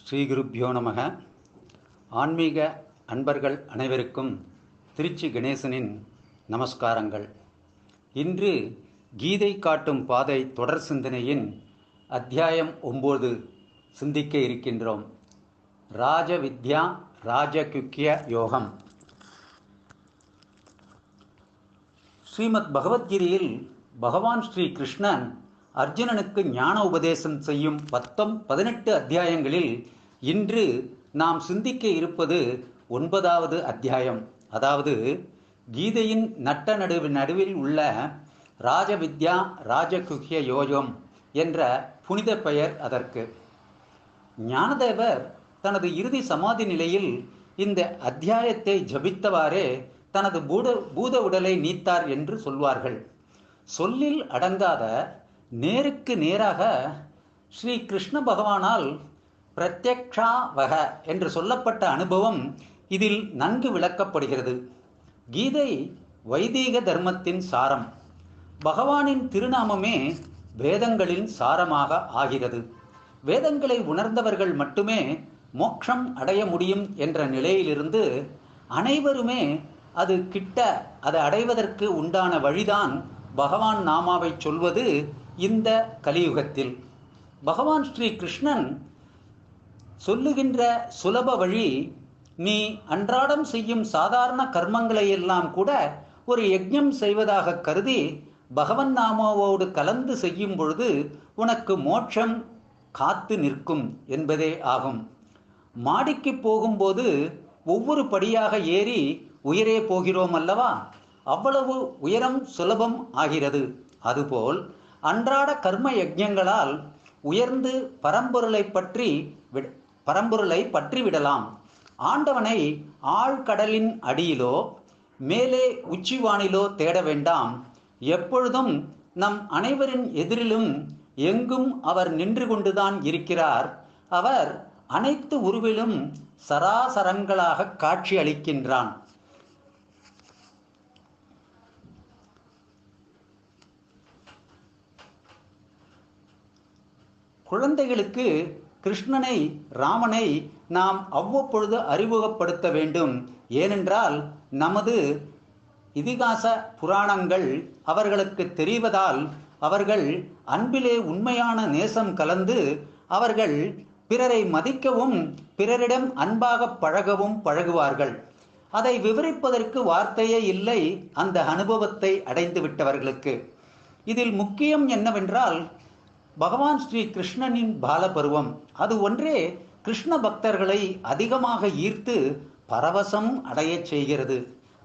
ஸ்ரீகுருப்யோ நமக. ஆன்மீக அன்பர்கள் அனைவருக்கும் திருச்சி கணேசனின் நமஸ்காரங்கள். இன்று கீதை காட்டும் பாதை தொடர் சிந்தனையின் அத்தியாயம் 9 சிந்திக்க இருக்கின்றோம். ராஜவித்யா ராஜகுக்ய யோகம். ஸ்ரீமத் பகவத்கீதையில் பகவான் ஸ்ரீ கிருஷ்ணன் அர்ஜுனனுக்கு ஞான உபதேசம் செய்யும் 18 அத்தியாயங்களில் இன்று நாம் சிந்திக்க இருப்பது 9வது அத்தியாயம். அதாவது கீதையின் நடுவில் உள்ள ராஜவித்யா ராஜகுக்ய யோகம் என்ற புனித பெயர் அதற்கு. ஞானதேவர் தனது இறுதி சமாதி நிலையில் இந்த அத்தியாயத்தை ஜபித்தவாறே தனது பூத உடலை நீத்தார் என்று சொல்வார்கள். சொல்லில் அடங்காத நேருக்கு நேராக ஸ்ரீ கிருஷ்ண பகவானால் பிரத்யக்ஷாவக என்று சொல்லப்பட்ட அனுபவம் இதில் நன்கு விளக்கப்படுகிறது. கீதை வைதீக தர்மத்தின் சாரம். பகவானின் திருநாமமே வேதங்களின் சாரமாக ஆகிறது. வேதங்களை உணர்ந்தவர்கள் மட்டுமே மோட்சம் அடைய முடியும் என்ற நிலையிலிருந்து அனைவருமே அது அடைவதற்கு உண்டான வழிதான் பகவான் நாமாவை சொல்வது. இந்த கலியுகத்தில் பகவான் ஸ்ரீ கிருஷ்ணன் சொல்லுகின்ற சுலப வழி, நீ அன்றாடம் செய்யும் சாதாரண கர்மங்களை எல்லாம் கூட ஒரு யஜ்ஞம் செய்வதாக கருதி பகவன் நாமாவோடு கலந்து செய்யும் பொழுது உனக்கு மோட்சம் காத்து நிற்கும் என்பதே ஆகும். மாடிக்கு போகும்போது ஒவ்வொரு படியாக ஏறி உயரே போகிறோம் அல்லவா? அவ்வளவு உயரம் சுலபம் ஆகிறது. அதுபோல் அன்றாட கர்ம யஜ்ஞங்களால் உயர்ந்து பரம்பொருளை பற்றிவிடலாம். ஆண்டவனை ஆழ்கடலின் அடியிலோ மேலே உச்சிவானிலோ தேட வேண்டாம். எப்பொழுதும் நம் அனைவரின் எதிரிலும் எங்கும் அவர் நின்று கொண்டுதான் இருக்கிறார். அவர் அனைத்து உருவிலும் சராசரங்களாக காட்சி அளிக்கின்றான். குழந்தைகளுக்கு கிருஷ்ணனை ராமனை நாம் அவ்வப்பொழுது அறிமுகப்படுத்த வேண்டும். ஏனென்றால் நமது இதிகாச புராணங்கள் அவர்களுக்கு தெரிவதால் அவர்கள் அன்பிலே உண்மையான நேசம் கலந்து அவர்கள் பிறரை மதிக்கவும் பிறரிடம் அன்பாக பழகவும் பழகுவார்கள். அதை விவரிப்பதற்கு வார்த்தையே இல்லை அந்த அனுபவத்தை அடைந்து விட்டவர்களுக்கு. இதில் முக்கியம் என்னவென்றால் பகவான் ஸ்ரீ கிருஷ்ணனின் பாலபருவம். அது ஒன்றே கிருஷ்ண பக்தர்களை அதிகமாக ஈர்த்து பரவசம் அடைய செய்கிறது.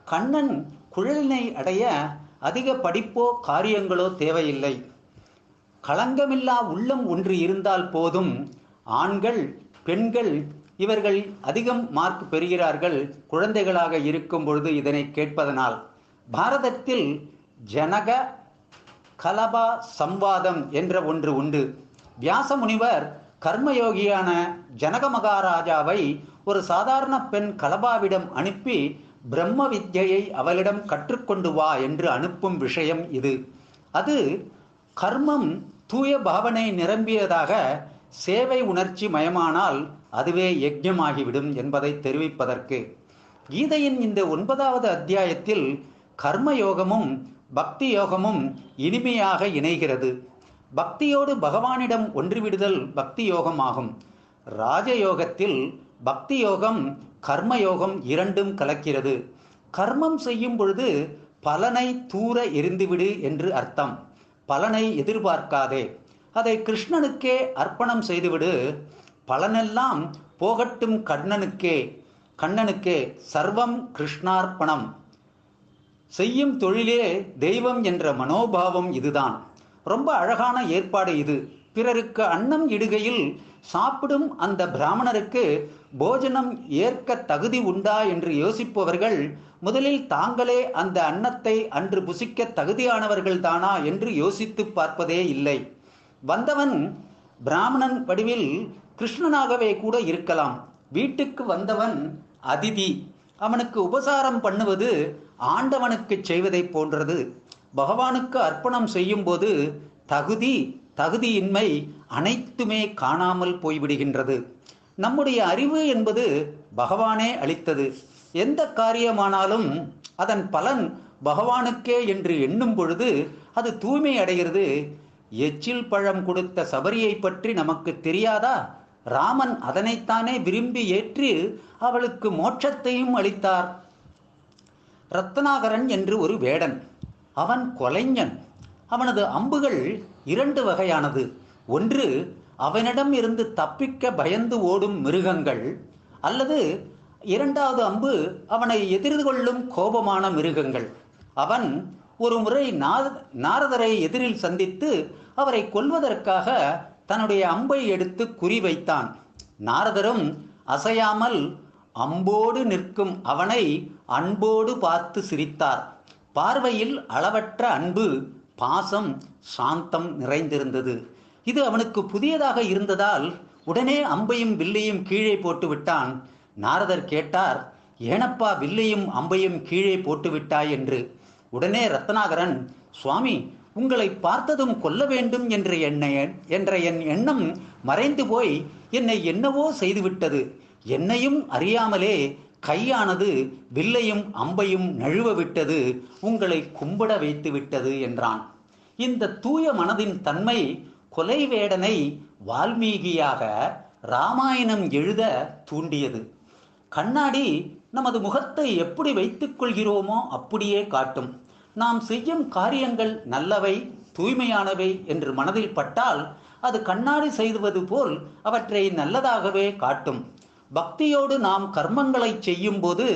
கண்ணன் குழலினை அடைய அதிக படிப்போ காரியங்களோ தேவையில்லை. களங்கமில்லா உள்ளம் ஒன்று இருந்தால் போதும். ஆண்கள் பெண்கள் இவர்கள் அதிகம் மார்க் பெறுகிறார்கள் குழந்தைகளாக இருக்கும் பொழுது இதனை கேட்பதனால். பாரதத்தில் ஜனக கலபா சம்வாதம் என்ற ஒன்று உண்டு. வியாச முனிவர் கர்மயோகியான ஜனக மகாராஜாவை ஒரு சாதாரண பெண் கலபாவிடம் அனுப்பி பிரம்ம வித்யை அவளிடம் கற்றுக்கொண்டு வா என்று அனுப்பும் விஷயம் இது. அது கர்மம் தூய பாவனை நிரம்பியதாக சேவை உணர்ச்சி மயமானால் அதுவே யஜ்ஞமாகிவிடும் என்பதை தெரிவிப்பதற்கு. கீதையின் இந்த 9வது அத்தியாயத்தில் கர்மயோகமும் பக்தி யோகமும் இனிமையாக இணைகிறது. பக்தியோடு பகவானிடம் ஒன்றிவிடுதல் பக்தி யோகமாகும். ராஜயோகத்தில் பக்தி யோகம் கர்மயோகம் இரண்டும் கலக்கிறது. கர்மம் செய்யும் பொழுது பலனை தூர எரிந்துவிடு என்று அர்த்தம். பலனை எதிர்பார்க்காதே, அதை கிருஷ்ணனுக்கே அர்ப்பணம் செய்துவிடு. பலனெல்லாம் போகட்டும் கண்ணனுக்கே சர்வம் கிருஷ்ணார்ப்பணம். செய்யும் தொழிலே தெய்வம் என்ற மனோபாவம் இதுதான். ரொம்ப அழகான ஏற்பாடு இது. பிறருக்கு அன்னம் இடுகையில் சாப்பிடும் அந்த பிராமணருக்கு போஜனம் ஏற்க தகுதி உண்டா என்று யோசிப்பவர்கள் முதலில் தாங்களே அந்த அன்னத்தை அன்று புசிக்க தகுதியானவர்கள் தானா என்று யோசித்து பார்ப்பதே இல்லை. வந்தவன் பிராமணன் வடிவில் கிருஷ்ணனாகவே கூட இருக்கலாம். வீட்டுக்கு வந்தவன் அதிதி. அவனுக்கு உபசாரம் பண்ணுவது ஆண்டவனுக்கு செய்வதை போன்றது. பகவானுக்கு அர்ப்பணம் செய்யும் போது தகுதியின்மை அனைத்துமே காணாமல் போய்விடுகின்றது. நம்முடைய அறிவு என்பது பகவானே அளித்தது. எந்த காரியமானாலும் அதன் பலன் பகவானுக்கே என்று எண்ணும் பொழுது அது தூய்மை அடைகிறது. எச்சில் பழம் கொடுத்த சபரியை பற்றி நமக்கு தெரியாதா? ராமன் அதனைத்தானே விரும்பி ஏற்று அவளுக்கு மோட்சத்தையும் அளித்தார். ரத்னாகரன் என்று ஒரு வேடன், அவன் கொலைஞன். அவனது அம்புகள் 2 வகையானது. ஒன்று அவனிடம் இருந்து தப்பிக்க பயந்து ஓடும் மிருகங்கள், அல்லது 2வது அம்பு அவனை எதிர்கொள்ளும் கோபமான மிருகங்கள். அவன் ஒரு முறை நாரதரை எதிரில் சந்தித்து அவரை கொல்வதற்காக தன்னுடைய அம்பை எடுத்து குறிவைத்தான். நாரதரும் அசையாமல் அம்போடு நிற்கும் அவனை அன்போடு பார்த்து சிரித்தார். பார்வையில் அளவற்ற அன்பு, பாசம், சாந்தம் நிறைந்திருந்தது. இது அவனுக்கு புதியதாக இருந்ததால் உடனே அம்பையும் வில்லையும் கீழே போட்டு விட்டான். நாரதர் கேட்டார், ஏனப்பா வில்லையும் அம்பையும் கீழே போட்டு விட்டாய் என்று. உடனே ரத்னாகரன், சுவாமி, உங்களை பார்த்ததும் கொல்ல வேண்டும் என்ற என் எண்ணம் மறைந்து போய் என்னை என்னவோ செய்துவிட்டது. என்னையும் அறியாமலே கையானது வில்லையும் அம்பையும் நழுவ விட்டது, உங்களை கும்பிட வைத்து விட்டது என்றான். இந்த தூய மனதின் தன்மை கொலை வேடனை வால்மீகியாக ராமாயணம் எழுத தூண்டியது. கண்ணாடி நமது முகத்தை எப்படி வைத்துக் கொள்கிறோமோ அப்படியே காட்டும். நாம் செய்யும் காரியங்கள் நல்லவை, தூய்மையானவை என்று மனதில் பட்டால் அது கண்ணாடி செய்வது போல் அவற்றை நல்லதாகவே காட்டும். பக்தியோடு நாம் கர்மங்களை செய்யும் போது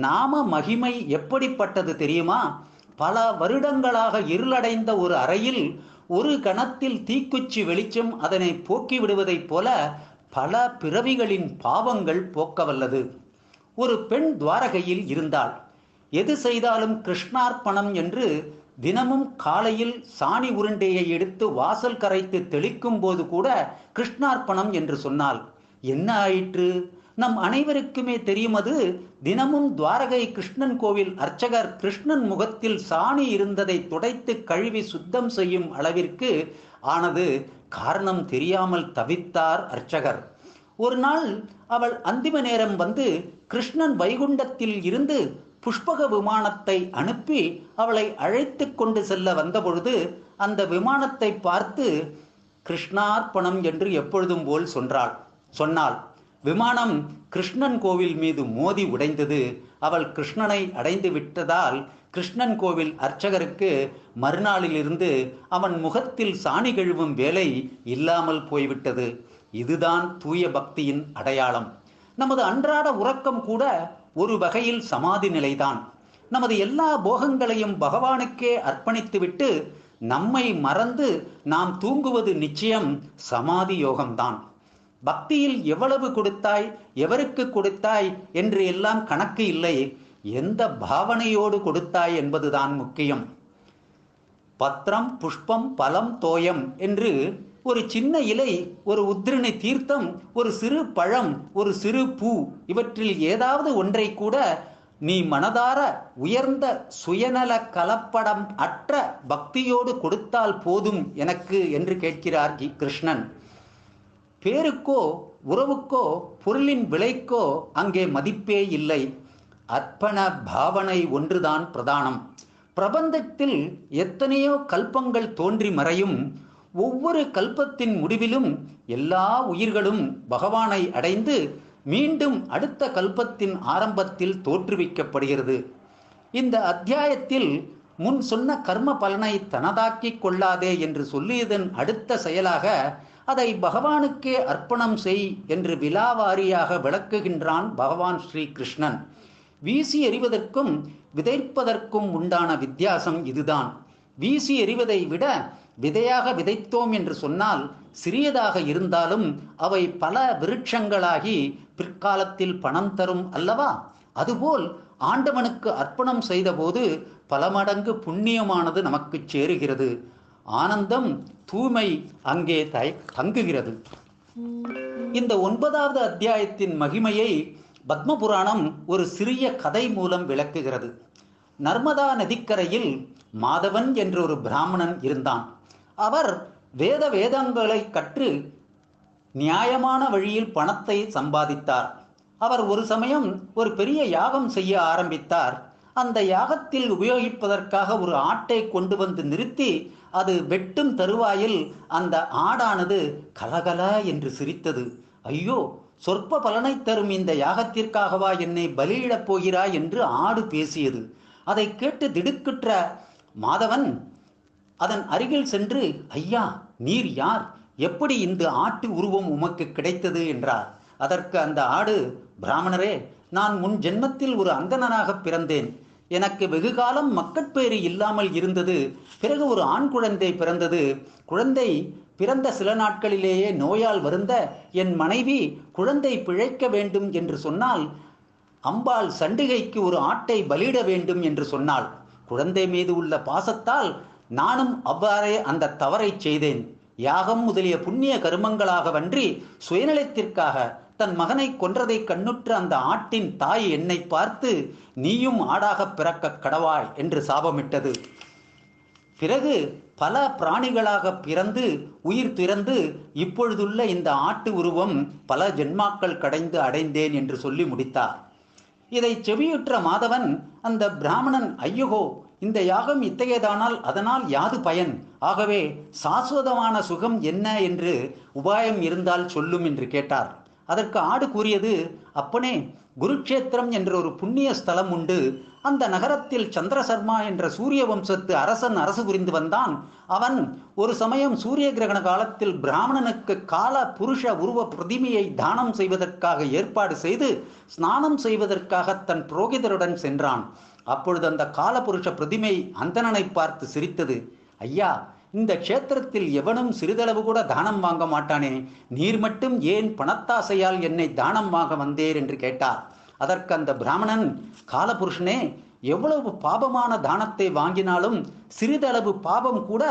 நாம மகிமை எப்படிப்பட்டது தெரியுமா? பல வருடங்களாக இருளடைந்த ஒரு அறையில் ஒரு கணத்தில் தீக்குச்சி வெளிச்சம் அதனை போக்கி விடுவதைப் போல பல பிறவிகளின் பாவங்கள் போக்கவல்லது. ஒரு பெண் துவாரகையில் இருந்தாள். எது செய்தாலும் கிருஷ்ணார்ப்பணம் என்று தினமும் காலையில் சாணி உருண்டையை எடுத்து வாசல் கரைத்து தெளிக்கும் போது கூட கிருஷ்ணார்ப்பணம் என்று சொன்னாள். என்ன ஆயிற்று? நம் அனைவருக்குமே தெரியும், அது தினமும் துவாரகை கிருஷ்ணன் கோவில் அர்ச்சகர் கிருஷ்ணன் முகத்தில் சாணி இருந்ததை துடைத்து கழுவி சுத்தம் செய்யும் அளவிற்கு ஆனது. காரணம் தெரியாமல் தவித்தார் அர்ச்சகர். ஒரு நாள் அவள் அந்திம நேரம் வந்து கிருஷ்ணன் வைகுண்டத்தில் இருந்து புஷ்பக விமானத்தை அனுப்பி அவளை அழைத்து கொண்டு செல்ல வந்தபொழுது அந்த விமானத்தை பார்த்து கிருஷ்ணார்ப்பணம் என்று எப்பொழுதும் போல் சொன்னாள். விமானம் கிருஷ்ணன் கோவில் மீது மோதி உடைந்தது. அவள் கிருஷ்ணனை அடைந்து விட்டதால் கிருஷ்ணன் கோவில் அர்ச்சகருக்கு மறுநாளிலிருந்து அவன் முகத்தில் சாணி கழுவும் வேலை இல்லாமல் போய்விட்டது. இதுதான் தூய பக்தியின் அடையாளம். நமது அன்றாட உறக்கம் கூட ஒரு வகையில் சமாதி நிலைதான். நமது எல்லா போகங்களையும் பகவானுக்கே அர்ப்பணித்துவிட்டு நம்மை மறந்து நாம் தூங்குவது நிச்சயம் சமாதி யோகம்தான். பக்தியில் எவ்வளவு கொடுத்தாய், எவருக்கு கொடுத்தாய் என்று எல்லாம் கணக்கு இல்லை, எந்த பாவனையோடு கொடுத்தாய் என்பதுதான் முக்கியம். பத்திரம், புஷ்பம், பலம், தோயம் என்று ஒரு சின்ன இலை, ஒரு உத்திரணி தீர்த்தம், ஒரு சிறு பழம், ஒரு சிறு பூ, இவற்றில் ஏதாவது ஒன்றை கூட நீ மனதார உயர்ந்த சுயநல கலப்படம் அற்ற பக்தியோடு கொடுத்தால் போதும் எனக்கு என்று கேட்கிறார் கிருஷ்ணன். பேருக்கோ உறவுக்கோ பொருளின் விலைக்கோ அங்கே மதிப்பே இல்லை. அர்ப்பண பாவனை ஒன்றுதான் பிரதானம். பிரபந்தத்தில் எத்தனையோ கல்பங்கள் தோன்றி மறையும். ஒவ்வொரு கல்பத்தின் முடிவிலும் எல்லா உயிர்களும் பகவானை அடைந்து மீண்டும் அடுத்த கல்பத்தின் ஆரம்பத்தில் தோற்றுவிக்கப்படுகிறது. இந்த அத்தியாயத்தில் முன் சொன்ன கர்ம பலனை தனதாக்கி கொள்ளாதே என்று சொல்லியதன் அடுத்த செயலாக அதை பகவானுக்கே அர்ப்பணம் செய் என்று விலாவாரியாக விளக்குகின்றான் பகவான் ஸ்ரீ கிருஷ்ணன். வீசி எறிவதற்கும் விதைப்பதற்கும் உண்டான வித்தியாசம் இதுதான். வீசி எறிவதை விட விதையாக விதைத்தோம் என்று சொன்னால் சிறியதாக இருந்தாலும் அவை பல விருட்சங்களாகி பிற்காலத்தில் பணம் தரும் அல்லவா? அதுபோல் ஆண்டவனுக்கு அர்ப்பணம் செய்த போது பல மடங்கு புண்ணியமானது நமக்கு சேருகிறது. ஆனந்தம், தூய்மை அங்கே தங்குகிறது. இந்த 9வது அத்தியாயத்தின் மகிமையை பத்ம புராணம் ஒரு சிறிய கதை மூலம் விளக்குகிறது. நர்மதா நதிக்கரையில் மாதவன் என்ற ஒரு பிராமணன் இருந்தான். அவர் வேதங்களை கற்று நியாயமான வழியில் பணத்தை சம்பாதித்தார். அவர் ஒரு சமயம் ஒரு பெரிய யாகம் செய்ய ஆரம்பித்தார். அந்த யாகத்தில் உபயோகிப்பதற்காக ஒரு ஆட்டை கொண்டு வந்து நிறுத்தி அது வெட்டும் தருவாயில் அந்த ஆடானது கலகல என்று சிரித்தது. ஐயோ, சொற்ப பலனை தரும் இந்த யாகத்திற்காகவா என்னை பலியிடப் போகிறாய் என்று ஆடு பேசியது. அதை கேட்டு திடுக்கிட்ட மாதவன் அதன் அருகில் சென்று, ஐயா, நீர் யார்? எப்படி இந்த ஆட்டு உருவம் உமக்கு கிடைத்தது என்றார். அதற்கு அந்த ஆடு, பிராமணரே, நான் முன் ஜென்மத்தில் ஒரு அந்தணனாக பிறந்தேன். எனக்கு வெகுகாலம் மக்கட்பேறு இல்லாமல் இருந்தது. பிறகு ஒரு ஆண் குழந்தை பிறந்தது. குழந்தை பிறந்த சில நாட்களிலேயே நோயால் வருந்த என் மனைவி குழந்தை பிழைக்க வேண்டும் என்று சொன்னால் அம்பாள் சண்டிகைக்கு ஒரு ஆட்டை பலியிட வேண்டும் என்று சொன்னாள். குழந்தை மீது உள்ள பாசத்தால் நானும் அவ்வாறே அந்த தவறை செய்தேன். யாகம் முதலிய புண்ணிய கருமங்களாகவன்றி சுயநலத்திற்காக தன் மகனை கொன்றதை கண்ணுற்ற அந்த ஆட்டின் தாய் என்னை பார்த்து, நீயும் ஆடாக பிறக்க கடவாய் என்று சாபமிட்டது. பிறகு பல பிராணிகளாக பிறந்து உயிர் திறந்து இப்பொழுதுள்ள இந்த ஆட்டு உருவம் பல ஜென்மாக்கள் கடைந்து அடைந்தேன் என்று சொல்லி முடித்தார். இதை செவியுற்ற மாதவன் அந்த பிராமணன், ஐயகோ, இந்த யாகம் இத்தகையதானால் அதனால் யாது பயன்? ஆகவே சாஸ்வதமான சுகம் என்ன என்று உபாயம் இருந்தால் சொல்லும் என்று கேட்டார். அதற்கு ஆடு கூறியது, அப்பனே, குருக்ஷேத்திரம் என்ற ஒரு புண்ணிய ஸ்தலம் உண்டு. அந்த நகரத்தில் சந்திரசர்மா என்ற சூரிய வம்சத்து அரசன் அரசு புரிந்து வந்தான். அவன் ஒரு சமயம் சூரிய கிரகண காலத்தில் பிராமணனுக்கு கால புருஷ உருவ பிரதிமையை தானம் செய்வதற்காக ஏற்பாடு செய்து ஸ்நானம் செய்வதற்காக தன் புரோகிதருடன் சென்றான். அப்பொழுது அந்த காலபுருஷ பிரதிமை அந்தணனை பார்த்து சிரித்தது. ஐயா, இந்த க்ஷேத்திரத்தில் எவனும் சிறிதளவு கூட தானம் வாங்க மாட்டானே, நீர் மட்டும் ஏன் பணத்தாசையால் என்னை தானம் வாங்க வந்தேர் என்று கேட்டார். அதற்கு அந்த பிராமணன், காலபுருஷனே, எவ்வளவு பாபமான தானத்தை வாங்கினாலும் சிறிதளவு பாபம் கூட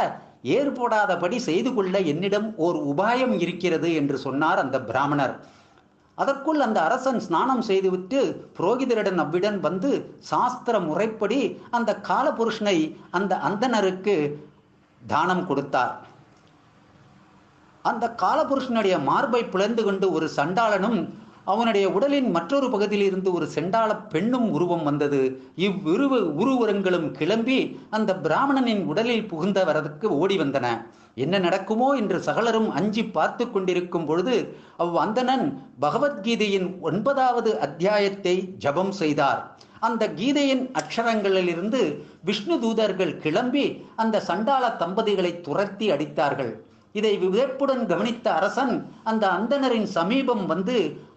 ஏற்படாதபடி செய்து கொள்ள என்னிடம் ஓர் உபாயம் இருக்கிறது என்று சொன்னார் அந்த பிராமணர். அதற்குள் அந்த அரசன் ஸ்நானம் செய்துவிட்டு புரோகிதரிடம் அவ்விடம் வந்து சாஸ்திர முறைப்படி அந்த காலபுருஷனை அந்த அந்தணருக்கு தானம் கொடுத்தார். அந்த காலபுருஷனுடைய மார்பை பிளந்து கொண்டு ஒரு சண்டாளனும் அவனுடைய உடலின் மற்றொரு பகுதியில் இருந்து ஒரு செண்டாள பெண்ணும் உருவம் வந்தது. உருவங்களும் கிளம்பி அந்த பிராமணனின் உடலில் புகுந்தவரதுக்கு ஓடி வந்தன. என்ன நடக்குமோ என்று சகலரும் அஞ்சி பார்த்து கொண்டிருக்கும் பொழுது அந்தணன் பகவத்கீதையின் 9வது அத்தியாயத்தை ஜபம் செய்தார். அந்த கீதையின் அக்ஷரங்களிலிருந்து விஷ்ணு தூதர்கள் கிளம்பி அந்த சண்டாள தம்பதிகளை துரத்தி அடித்தார்கள். இதை விவேப்புடன் கவனித்த அரசன் அந்த அந்தணரின் சமீபம் வந்து,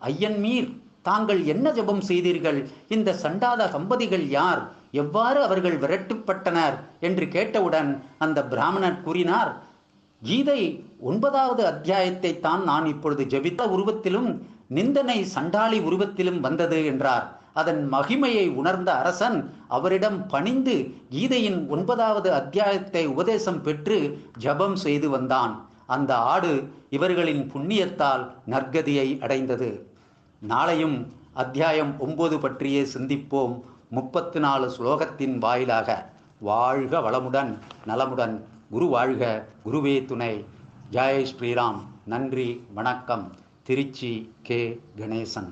ஐயன் மீர், தாங்கள் என்ன ஜபம் செய்தீர்கள்? இந்த சண்டாள தம்பதிகள் யார்? எவ்வாறு அவர்கள் விரட்டுப்பட்டனர் என்று கேட்டவுடன் அந்த பிராமணர் கூறினார், கீதை 9வது அத்தியாயத்தை தான் நான் இப்பொழுது ஜபித்த உருவத்திலும் நிந்தனை சண்டாளி உருவத்திலும் வந்தது என்றார். அதன் மகிமையை உணர்ந்த அரசன் அவரிடம் பணிந்து கீதையின் 9வது அத்தியாயத்தை உபதேசம் பெற்று ஜபம் செய்து வந்தான். அந்த ஆடு இவர்களின் புண்ணியத்தால் நற்கதியை அடைந்தது. நாளையும் அத்தியாயம் 9 பற்றியே சிந்திப்போம். 34 ஸ்லோகத்தின் வாயிலாக. வாழ்க வளமுடன் நலமுடன். குரு வாழ்க, குருவே துணை. ஜெய் ஸ்ரீராம். நன்றி, வணக்கம். திருச்சி கே. கணேசன்.